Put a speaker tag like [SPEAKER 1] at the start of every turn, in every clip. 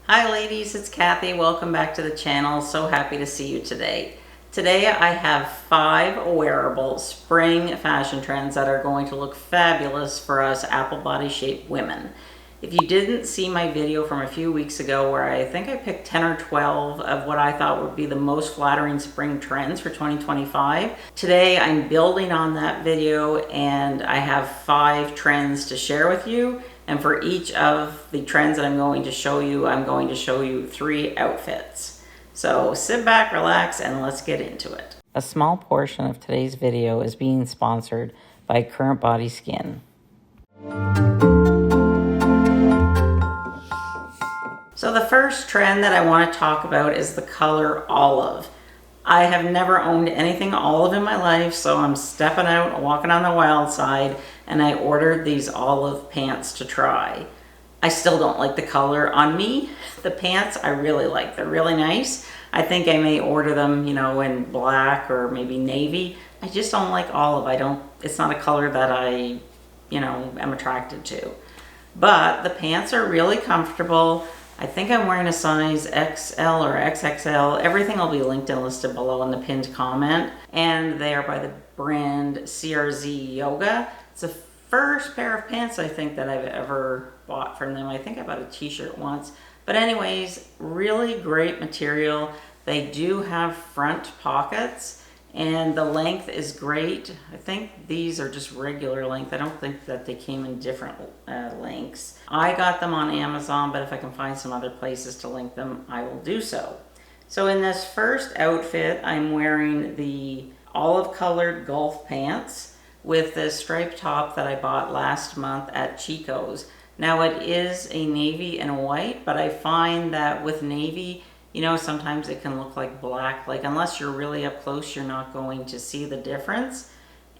[SPEAKER 1] Hi ladies, it's Cathy. Welcome back to the channel. So happy to see you today. Today I have 5 wearable spring fashion trends that are going to look fabulous for us apple body shaped women. If you didn't see my video from a few weeks ago where I think I picked 10 or 12 of what I thought would be the most flattering spring trends for 2025, today I'm building on that video and I have 5 trends to share with you. And for each of the trends that I'm going to show you 3 outfits. So sit back, relax, and let's get into it. A small portion of today's video is being sponsored by Current Body Skin. So the first trend that I want to talk about is the color olive. I have never owned anything olive in my life, so I'm stepping out, walking on the wild side, and I ordered these olive pants to try. I still don't like the color on me. The pants I really like. They're really nice. I think I may order them, in black or maybe navy. I just don't like olive. It's not a color that I, am attracted to. But the pants are really comfortable. I think I'm wearing a size XL or XXL. Everything will be linked and listed below in the pinned comment. And they are by the brand CRZ Yoga. It's the first pair of pants I think that I've ever bought from them. I think I bought a t-shirt once. But anyways, really great material. They do have front pockets and the length is great. I think these are just regular length. I don't think that they came in different lengths. I got them on Amazon, but if I can find some other places to link them, I will do so. So in this first outfit, I'm wearing the olive colored golf pants with this striped top that I bought last month at Chico's. Now it is a navy and a white, but I find that with navy, sometimes it can look like black. Like unless you're really up close, you're not going to see the difference.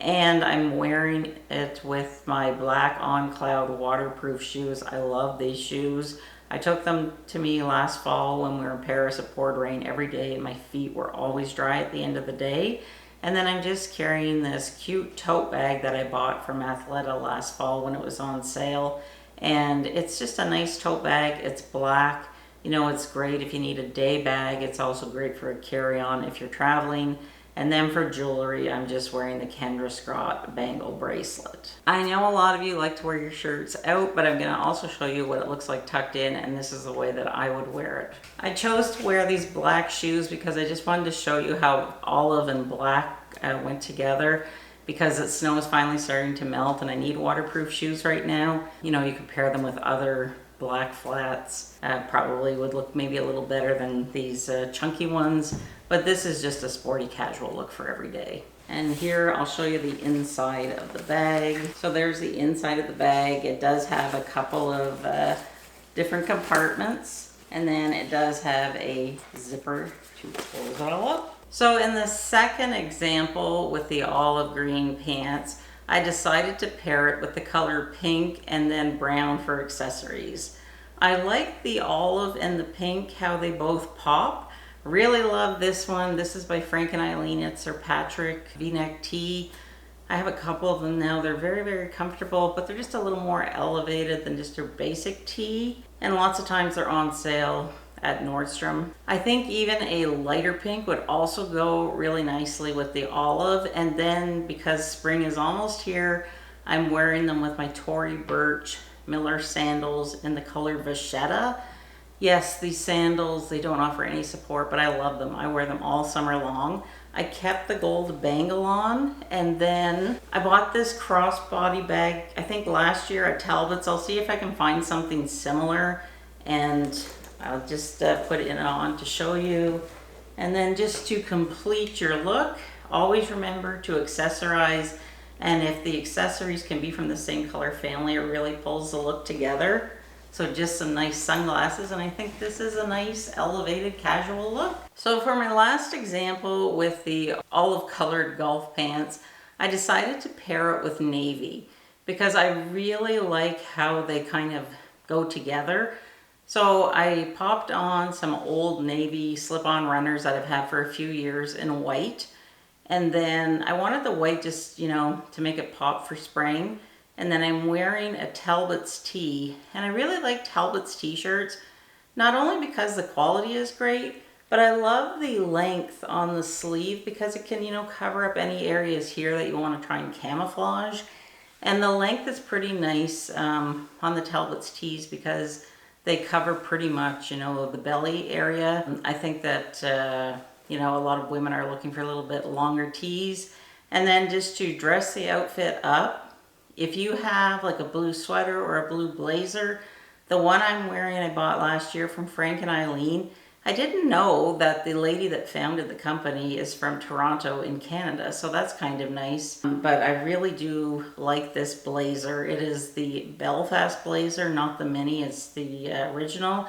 [SPEAKER 1] And I'm wearing it with my black On Cloud waterproof shoes. I love these shoes. I took them to me last fall when we were in Paris. It poured rain every day. My feet were always dry at the end of the day. And then I'm just carrying this cute tote bag that I bought from Athleta last fall when it was on sale. And it's just a nice tote bag. It's black. It's great if you need a day bag. It's also great for a carry-on if you're traveling. And then for jewelry, I'm just wearing the Kendra Scott bangle bracelet. I know a lot of you like to wear your shirts out, but I'm going to also show you what it looks like tucked in, and this is the way that I would wear it. I chose to wear these black shoes because I just wanted to show you how olive and black went together, because the snow is finally starting to melt and I need waterproof shoes right now. You can pair them with other black flats. Probably would look maybe a little better than these chunky ones, but this is just a sporty casual look for every day. And here I'll show you the inside of the bag. So there's the inside of the bag. It does have a couple of different compartments, and then it does have a zipper to close it all up. So in the second example with the olive green pants, I decided to pair it with the color pink and then brown for accessories. I like the olive and the pink, how they both pop. Really love this one. This is by Frank and Eileen. It's their Patrick V-neck tee. I have a couple of them now. They're very, very comfortable, but they're just a little more elevated than just your basic tee. And lots of times they're on sale at Nordstrom. I think even a lighter pink would also go really nicely with the olive. And then because spring is almost here, I'm wearing them with my Tory Burch Miller sandals in the color Vachetta. Yes, these sandals, they don't offer any support, but I love them. I wear them all summer long. I kept the gold bangle on, and then I bought this crossbody bag, I think last year at Talbot's. I'll see if I can find something similar, and I'll just put it on to show you. And then just to complete your look, always remember to accessorize. And if the accessories can be from the same color family, it really pulls the look together. So just some nice sunglasses, and I think this is a nice elevated casual look. So for my last example with the olive colored golf pants, I decided to pair it with navy because I really like how they kind of go together. So I popped on some old navy slip-on runners that I've had for a few years in white. And then I wanted the white just, to make it pop for spring. And then I'm wearing a Talbot's tee. And I really like Talbot's t-shirts. not only because the quality is great, but I love the length on the sleeve because it can, you know, cover up any areas here that you want to try and camouflage. And the length is pretty nice on the Talbot's tees because they cover pretty much, you know, the belly area. I think that, you know, a lot of women are looking for a little bit longer tees. And then just to dress the outfit up, if you have like a blue sweater or a blue blazer, the one I'm wearing I bought last year from Frank and Eileen, I didn't know that the lady that founded the company is from Toronto in Canada, so that's kind of nice. But I really do like this blazer. It is the Belfast blazer, not the mini, it's the original.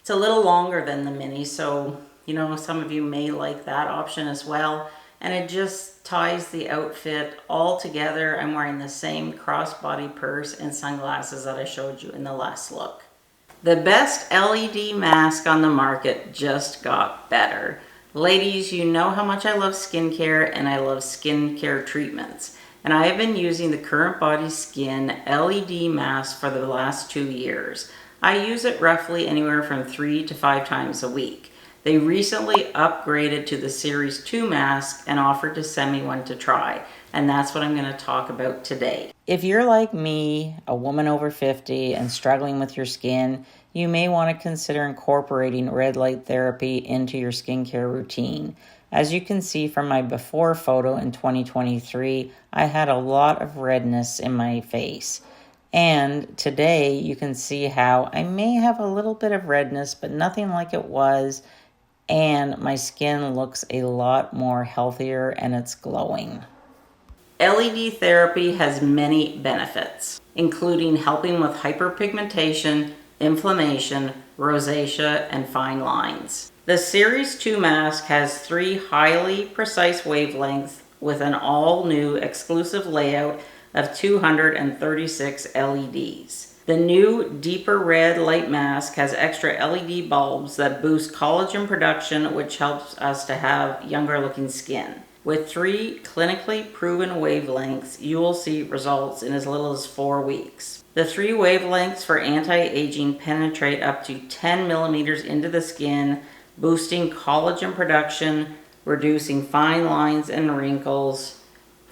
[SPEAKER 1] It's a little longer than the mini, so you know, some of you may like that option as well. And it just ties the outfit all together. I'm wearing the same crossbody purse and sunglasses that I showed you in the last look. The best LED mask on the market just got better. Ladies, you know how much I love skincare and I love skincare treatments. And I have been using the Current Body Skin LED mask for the last 2 years. I use it roughly anywhere from 3 to 5 times a week. They recently upgraded to the Series 2 mask and offered to send me one to try. And that's what I'm going to talk about today. If you're like me, a woman over 50 and struggling with your skin, you may want to consider incorporating red light therapy into your skincare routine. As you can see from my before photo in 2023, I had a lot of redness in my face. And today you can see how I may have a little bit of redness, but nothing like it was. And my skin looks a lot more healthier and it's glowing. LED therapy has many benefits, including helping with hyperpigmentation, inflammation, rosacea, and fine lines. The Series 2 mask has 3 highly precise wavelengths with an all-new exclusive layout of 236 LEDs. The new deeper red light mask has extra LED bulbs that boost collagen production, which helps us to have younger looking skin. With 3 clinically proven wavelengths, you will see results in as little as 4 weeks. The 3 wavelengths for anti-aging penetrate up to 10 millimeters into the skin, boosting collagen production, reducing fine lines and wrinkles,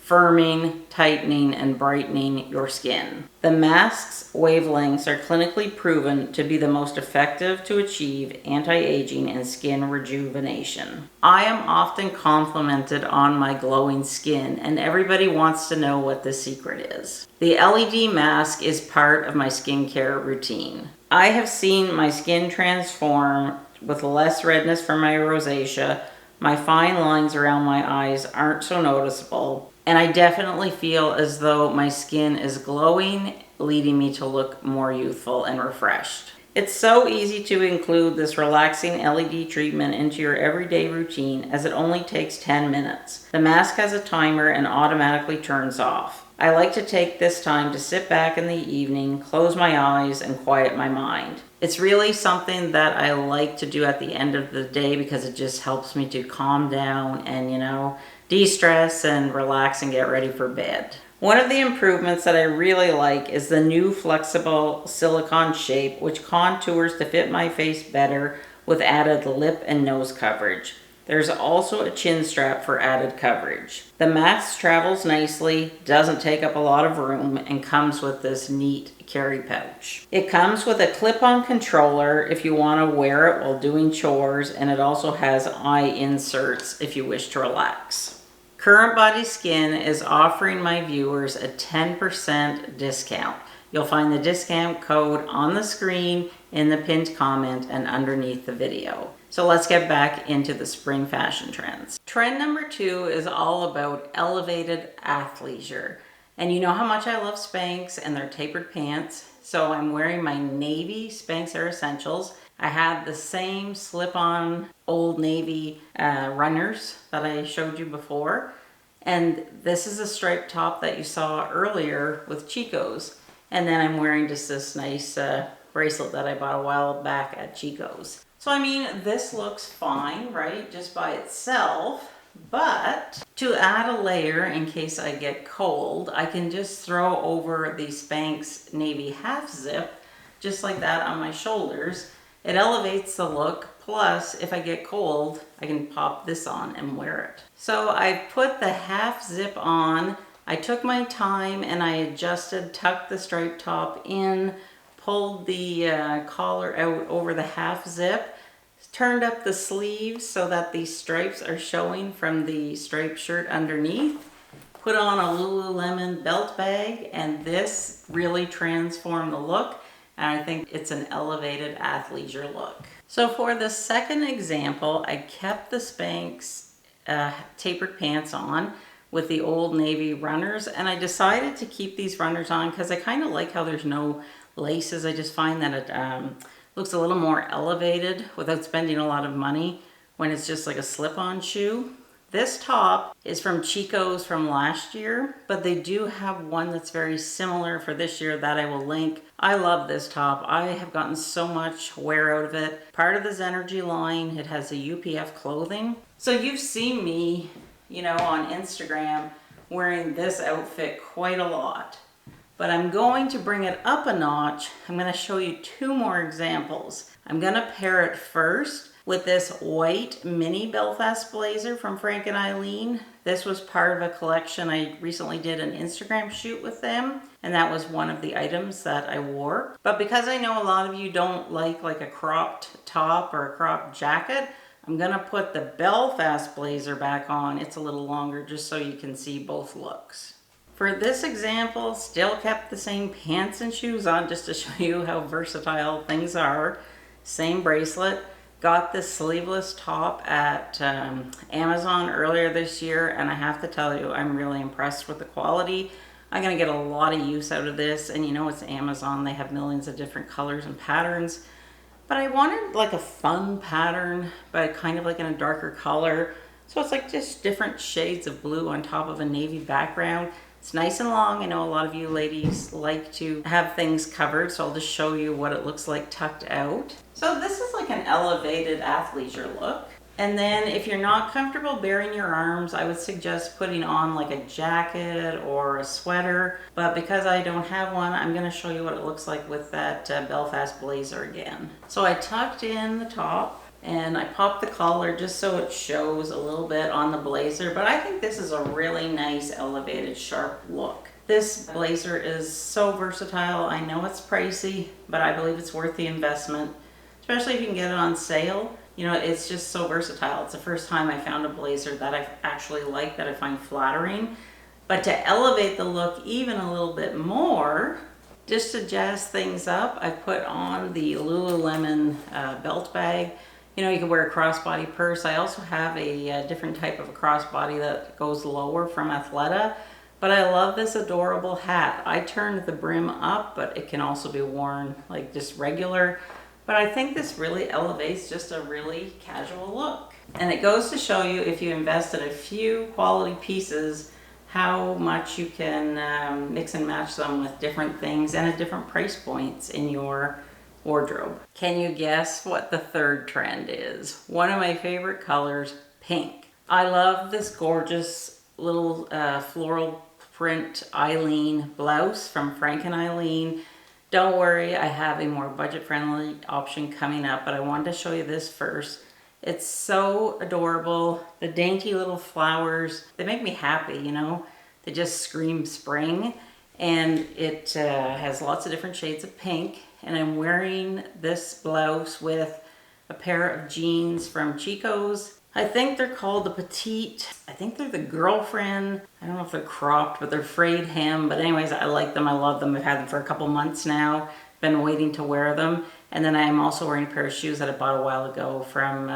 [SPEAKER 1] firming, tightening, and brightening your skin. The mask's wavelengths are clinically proven to be the most effective to achieve anti-aging and skin rejuvenation. I am often complimented on my glowing skin, and everybody wants to know what the secret is. The LED mask is part of my skincare routine. I have seen my skin transform with less redness from my rosacea. My fine lines around my eyes aren't so noticeable. And I definitely feel as though my skin is glowing, leading me to look more youthful and refreshed. It's so easy to include this relaxing LED treatment into your everyday routine as it only takes 10 minutes. The mask has a timer and automatically turns off. I like to take this time to sit back in the evening, close my eyes, and quiet my mind. It's really something that I like to do at the end of the day because it just helps me to calm down and, you know, de-stress and relax and get ready for bed. One of the improvements that I really like is the new flexible silicone shape, which contours to fit my face better with added lip and nose coverage. There's also a chin strap for added coverage. The mask travels nicely, doesn't take up a lot of room, and comes with this neat carry pouch. It comes with a clip-on controller if you want to wear it while doing chores, and it also has eye inserts if you wish to relax. Current Body Skin is offering my viewers a 10% discount. You'll find the discount code on the screen, in the pinned comment, and underneath the video. So let's get back into the spring fashion trends. Trend number 2 is all about elevated athleisure. And you know how much I love Spanx and their tapered pants. So I'm wearing my navy Spanx Air Essentials. I have the same slip-on Old Navy runners that I showed you before. And this is a striped top that you saw earlier with Chico's. And then I'm wearing just this nice bracelet that I bought a while back at Chico's. So I mean, this looks fine, right? Just by itself. But to add a layer in case I get cold, I can just throw over the Spanx Navy half zip, just like that on my shoulders. It elevates the look. Plus, if I get cold, I can pop this on and wear it. So I put the half zip on. I took my time and I adjusted, tucked the stripe top in, pulled the collar out over the half zip, turned up the sleeves so that the stripes are showing from the striped shirt underneath, put on a Lululemon belt bag, and this really transformed the look. And I think it's an elevated athleisure look. So for the second example, I kept the Spanx tapered pants on with the Old Navy runners, and I decided to keep these runners on because I kind of like how there's no laces. I just find that it looks a little more elevated without spending a lot of money when it's just like a slip-on shoe. This top is from Chico's from last year, but they do have one that's very similar for this year that I will link. I love this top. I have gotten so much wear out of it. Part of the Zenergy line, it has a UPF clothing. So you've seen me, you know, on Instagram wearing this outfit quite a lot. But I'm going to bring it up a notch. I'm going to show you two more examples. I'm going to pair it first with this white mini Belfast blazer from Frank and Eileen. This was part of a collection. I recently did an Instagram shoot with them, and that was one of the items that I wore. But because I know a lot of you don't like a cropped top or a cropped jacket, I'm gonna put the Belfast blazer back on. It's a little longer just so you can see both looks. For this example, still kept the same pants and shoes on just to show you how versatile things are. Same bracelet. Got this sleeveless top at Amazon earlier this year, and I have to tell you, I'm really impressed with the quality. I'm gonna get a lot of use out of this, and you know it's Amazon, they have millions of different colors and patterns. But I wanted like a fun pattern, but kind of like in a darker color. So it's like just different shades of blue on top of a navy background. It's nice and long. I know a lot of you ladies like to have things covered, so I'll just show you what it looks like tucked out. So this is like an elevated athleisure look. And then if you're not comfortable baring your arms, I would suggest putting on like a jacket or a sweater. But because I don't have one, I'm gonna show you what it looks like with that Belfast blazer again. So I tucked in the top and I popped the collar just so it shows a little bit on the blazer. But I think this is a really nice elevated sharp look. This blazer is so versatile. I know it's pricey, but I believe it's worth the investment, especially if you can get it on sale. You know, it's just so versatile. It's the first time I found a blazer that I actually like, that I find flattering. But to elevate the look even a little bit more, just to jazz things up, I put on the Lululemon belt bag. You know, you can wear a crossbody purse. I also have a different type of a crossbody that goes lower from Athleta. But I love this adorable hat. I turned the brim up, but it can also be worn like just regular. But I think this really elevates just a really casual look. And it goes to show you, if you invest in a few quality pieces, how much you can mix and match them with different things and at different price points in your wardrobe. Can you guess what the third trend is? One of my favorite colors, pink. I love this gorgeous little floral print Eileen blouse from Frank and Eileen. Don't worry, I have a more budget-friendly option coming up, but I wanted to show you this first. It's so adorable. The dainty little flowers, they make me happy, you know? They just scream spring. And it has lots of different shades of pink. And I'm wearing this blouse with a pair of jeans from Chico's. I think they're called the Petite. I think they're the Girlfriend. I don't know if they're cropped, but they're frayed hem. But anyways, I like them. I love them. I've had them for a couple months now. Been waiting to wear them. And then I'm also wearing a pair of shoes that I bought a while ago from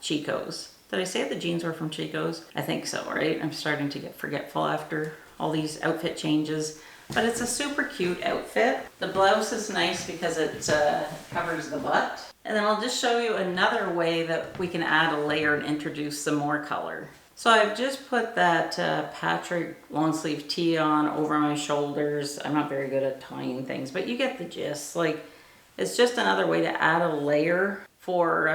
[SPEAKER 1] Chico's. Did I say the jeans were from Chico's? I think so, right? I'm starting to get forgetful after all these outfit changes. But it's a super cute outfit. The blouse is nice because it covers the butt. And then I'll just show you another way that we can add a layer and introduce some more color. So I've just put that Patrick long sleeve tee on over my shoulders. I'm not very good at tying things, but you get the gist. Like, it's just another way to add a layer for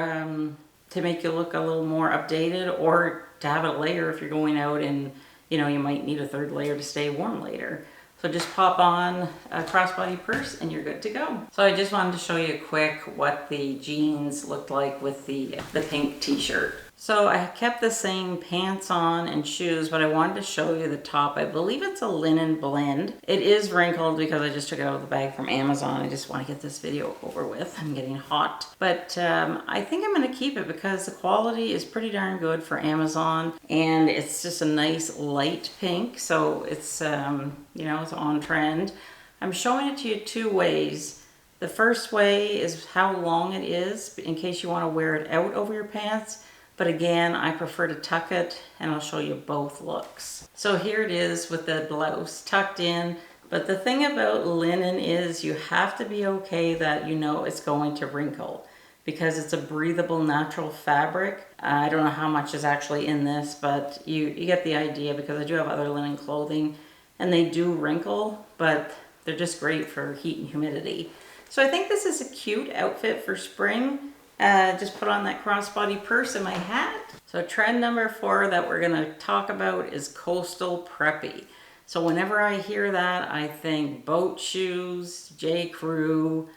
[SPEAKER 1] to make you look a little more updated, or to have a layer if you're going out and, you know, you might need a third layer to stay warm later. So So just pop on a crossbody purse and you're good to go. So I just wanted to show you quick what the jeans looked like with the pink t-shirt. So I kept the same pants on and shoes, but I wanted to show you the top. I believe it's a linen blend. It is wrinkled because I just took it out of the bag from Amazon. I just want to get this video over with. I'm getting hot. But I think I'm going to keep it because the quality is pretty darn good for Amazon. And it's just a nice light pink. So it's, you know, it's on trend. I'm showing it to you two ways. The first way is how long it is in case you want to wear it out over your pants. But again, I prefer to tuck it, and I'll show you both looks. So here it is with the blouse tucked in. But the thing about linen is you have to be okay that you know it's going to wrinkle because it's a breathable natural fabric. I don't know how much is actually in this, but you get the idea because I do have other linen clothing and they do wrinkle, but they're just great for heat and humidity. So I think this is a cute outfit for spring. Just put on that crossbody purse and my hat. So trend number 4 that we're gonna talk about is coastal preppy. So whenever I hear that, I think boat shoes, J. Crew,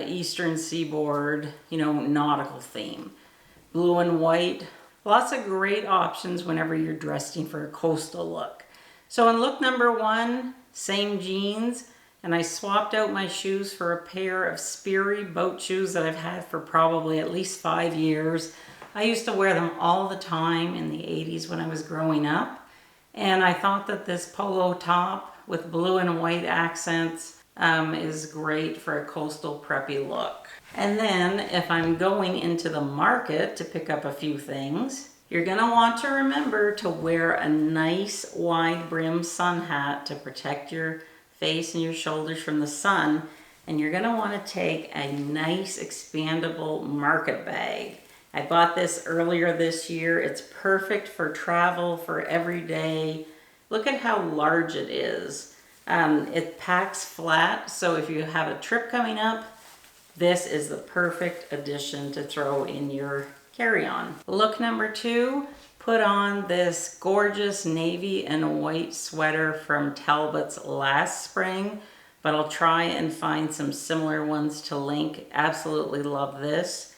[SPEAKER 1] Eastern Seaboard, you know, nautical theme. Blue and white, lots of great options whenever you're dressing for a coastal look. So in look number 1, same jeans. And I swapped out my shoes for a pair of Sperry boat shoes that I've had for probably at least 5 years. I used to wear them all the time in the 80s when I was growing up. And I thought that this polo top with blue and white accents is great for a coastal preppy look. And then if I'm going into the market to pick up a few things, you're gonna want to remember to wear a nice wide brim sun hat to protect your face and your shoulders from the sun, and you're going to want to take a nice expandable market bag. I bought this earlier this year. It's perfect for travel, for every day. Look at how large it is. It packs flat, so if you have a trip coming up, this is the perfect addition to throw in your carry-on. Look number 2. Put on this gorgeous navy and white sweater from Talbot's last spring, but I'll try and find some similar ones to link. Absolutely love this.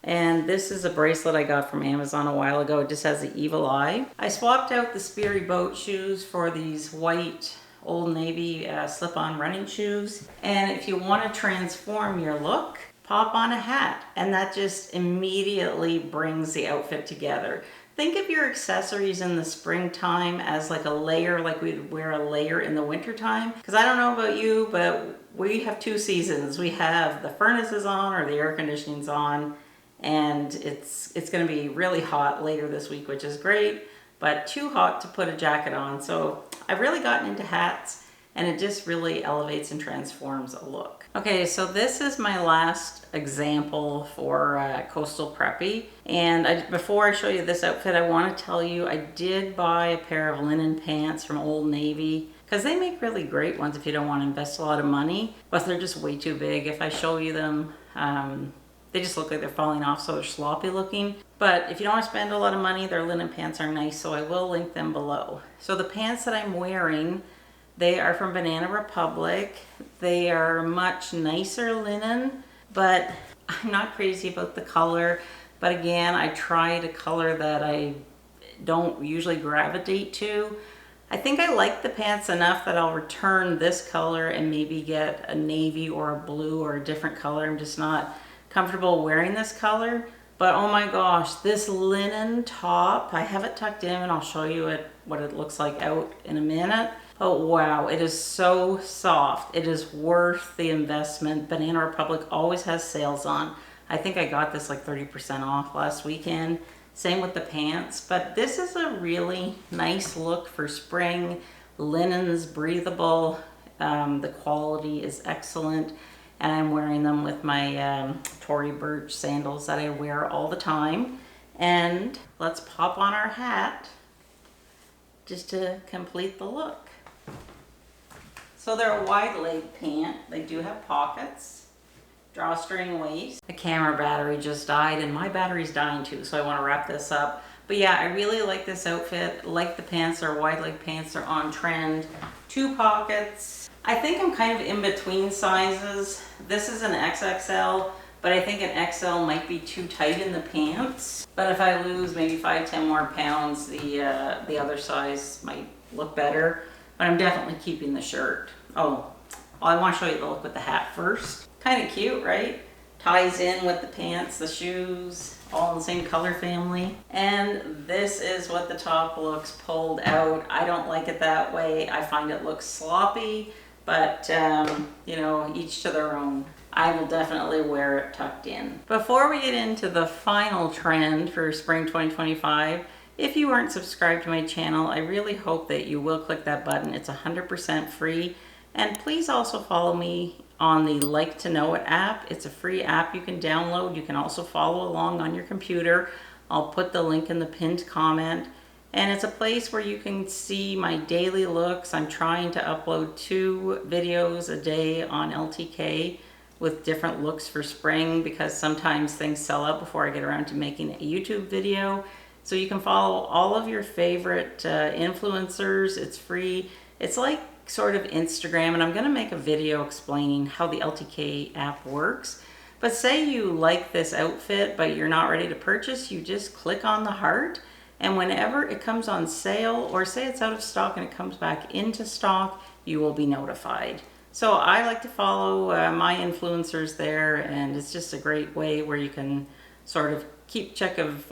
[SPEAKER 1] And this is a bracelet I got from Amazon a while ago. It just has the evil eye. I swapped out the Sperry boat shoes for these white Old Navy slip-on running shoes. And if you want to transform your look, pop on a hat, and that just immediately brings the outfit together. Think of your accessories in the springtime as like a layer, like we'd wear a layer in the wintertime. Because I don't know about you, but we have 2 seasons. We have the furnaces on or the air conditioning's on, and it's going to be really hot later this week, which is great, but too hot to put a jacket on. So I've really gotten into hats, and it just really elevates and transforms a look. Okay, so this is my last example for coastal preppy. And before I show you this outfit, I want to tell you I did buy a pair of linen pants from Old Navy because they make really great ones if you don't want to invest a lot of money, but they're just way too big. If I show you them, they just look like they're falling off, so they're sloppy looking. But if you don't want to spend a lot of money, their linen pants are nice, so I will link them below. So the pants that I'm wearing, they are from Banana Republic. They are much nicer linen, but I'm not crazy about the color. But again, I tried a color that I don't usually gravitate to. I think I like the pants enough that I'll return this color and maybe get a navy or a blue or a different color. I'm just not comfortable wearing this color. But oh my gosh, this linen top, I have it tucked in and I'll show you what it looks like out in a minute. Oh wow, it is so soft. It is worth the investment. Banana Republic always has sales on. I think I got this like 30% off last weekend. Same with the pants, but this is a really nice look for spring. Linen's breathable. The quality is excellent. And I'm wearing them with my Tory Burch sandals that I wear all the time. And let's pop on our hat just to complete the look. So they're a wide leg pant. They do have pockets, drawstring waist. The camera battery just died and my battery's dying too, so I want to wrap this up. But yeah, I really like this outfit. Like the pants, are wide leg pants are on trend. 2 pockets. I think I'm kind of in between sizes. This is an XXL, but I think an XL might be too tight in the pants. But if I lose maybe 5-10 more pounds, the other size might look better. But I'm definitely keeping the shirt. Oh, I want to show you the look with the hat first. Kind of cute, right? Ties in with the pants, the shoes, all in the same color family. And this is what the top looks pulled out. I don't like it that way. I find it looks sloppy, but you know, each to their own. I will definitely wear it tucked in. Before we get into the final trend for spring 2025, if you aren't subscribed to my channel, I really hope that you will click that button. It's 100% free. And please also follow me on the Like to Know It app. It's a free app you can download. You can also follow along on your computer. I'll put the link in the pinned comment. And it's a place where you can see my daily looks. I'm trying to upload 2 videos a day on LTK with different looks for spring, because sometimes things sell out before I get around to making a YouTube video. So you can follow all of your favorite influencers. It's free. It's like sort of Instagram, and I'm going to make a video explaining how the LTK app works. But say you like this outfit but you're not ready to purchase, you just click on the heart, and whenever it comes on sale, or say it's out of stock and it comes back into stock, you will be notified. So I like to follow my influencers there, and it's just a great way where you can sort of keep check of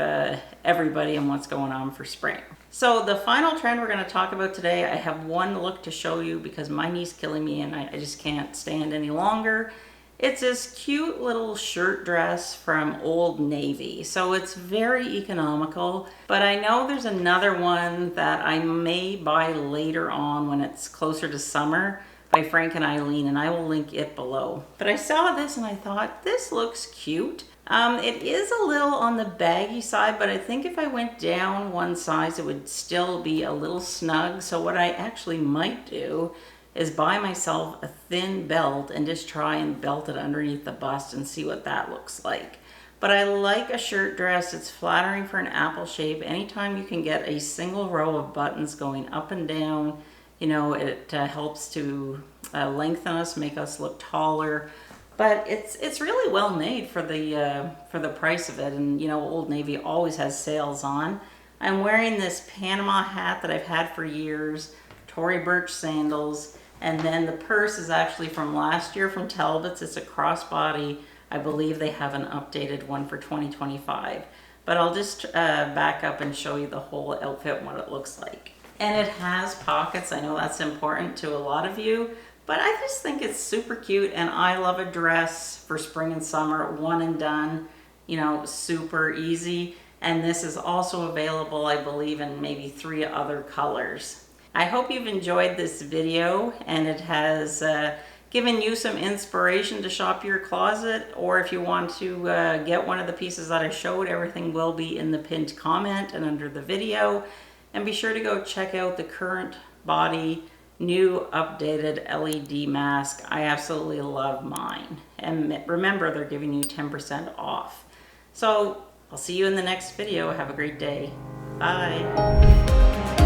[SPEAKER 1] everybody and what's going on for spring. So the final trend we're going to talk about today, I have one look to show you because my knee's killing me and I just can't stand any longer. It's this cute little shirt dress from Old Navy. So it's very economical, but I know there's another one that I may buy later on when it's closer to summer by Frank and Eileen, and I will link it below. But I saw this and I thought, this looks cute. It is a little on the baggy side, but I think if I went down one size, it would still be a little snug. So what I actually might do is buy myself a thin belt and just try and belt it underneath the bust and see what that looks like. But I like a shirt dress. It's flattering for an apple shape. Anytime you can get a single row of buttons going up and down, you know, it helps to lengthen us, make us look taller. But it's really well made for the price of it. And you know, Old Navy always has sales on. I'm wearing this Panama hat that I've had for years, Tory Burch sandals, and then the purse is actually from last year from Talbot's. It's a crossbody. I believe they have an updated one for 2025. But I'll just back up and show you the whole outfit and what it looks like. And it has pockets. I know that's important to a lot of you. But I just think it's super cute, and I love a dress for spring and summer, one and done, you know, super easy. And this is also available, I believe, in maybe 3 other colors. I hope you've enjoyed this video and it has given you some inspiration to shop your closet, or if you want to get one of the pieces that I showed, everything will be in the pinned comment and under the video. And be sure to go check out the Current Body new updated LED mask. I absolutely love mine. And remember, they're giving you 10% off. So I'll see you in the next video. Have a great day. Bye.